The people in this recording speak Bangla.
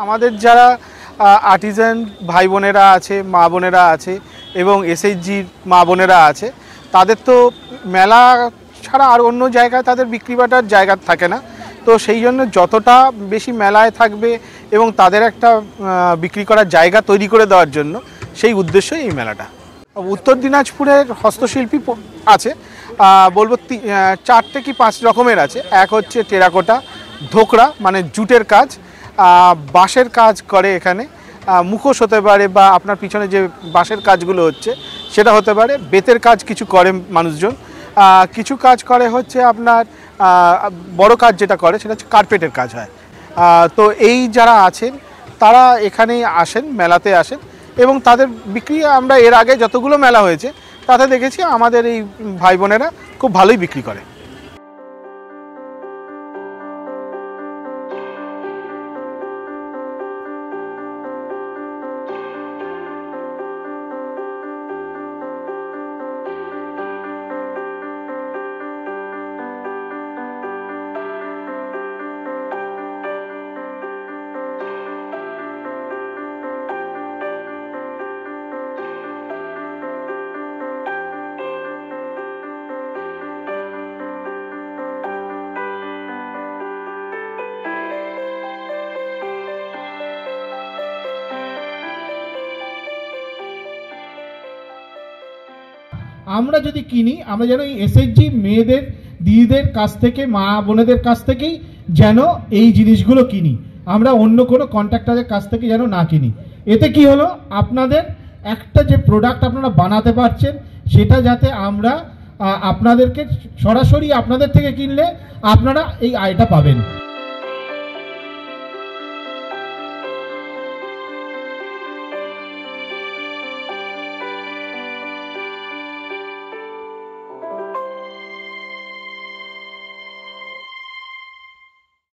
আমাদের যারা আর্টিজান ভাই বোনেরা আছে, মা বোনেরা আছে এবং এসএইচজির মা বোনেরা আছে, তাদের তো মেলা ছাড়া আর অন্য জায়গায় তাদের বিক্রি বাটার জায়গা থাকে না। তো সেই জন্য যতটা বেশি মেলায় থাকবে এবং তাদের একটা বিক্রি করার জায়গা তৈরি করে দেওয়ার জন্য সেই উদ্দেশ্যই এই মেলাটা। উত্তর দিনাজপুরের হস্তশিল্পী আছে, বলবো 4 থেকে 5 রকমের আছে। এক হচ্ছে টেরাকোটা, ধোকরা মানে জুটের কাজ, বাঁশের কাজ করে এখানে, মুখোশ হতে পারে বা আপনার পিছনে যে বাঁশের কাজগুলো হচ্ছে সেটা হতে পারে, বেতের কাজ কিছু করে মানুষজন, কিছু কাজ করে হচ্ছে আপনার বড় কাজ যেটা করে সেটা হচ্ছে কার্পেটের কাজ হয়। তো এই যারা আছেন তারা এখানেই আসেন, মেলাতে আসেন এবং তাদের বিক্রি আমরা এর আগে যতগুলো মেলা হয়েছে তাতে দেখেছি আমাদের এই ভাই বোনেরা খুব ভালোই বিক্রি করে। আমরা যদি কিনি, আমরা যেন এই এসএইচজি মেয়েদের, দিদিদের কাছ থেকে, মা বোনেদের কাছ থেকেই যেন এই জিনিসগুলো কিনি, আমরা অন্য কোনো কন্ট্রাক্টরের কাছ থেকে যেন না কিনি। এতে কি হলো, আপনাদের একটা যে প্রোডাক্ট আপনারা বানাতে পারছেন সেটা যাতে আমরা আপনাদেরকে সরাসরি আপনাদের থেকে কিনলে আপনারা এই আয়টা পাবেন।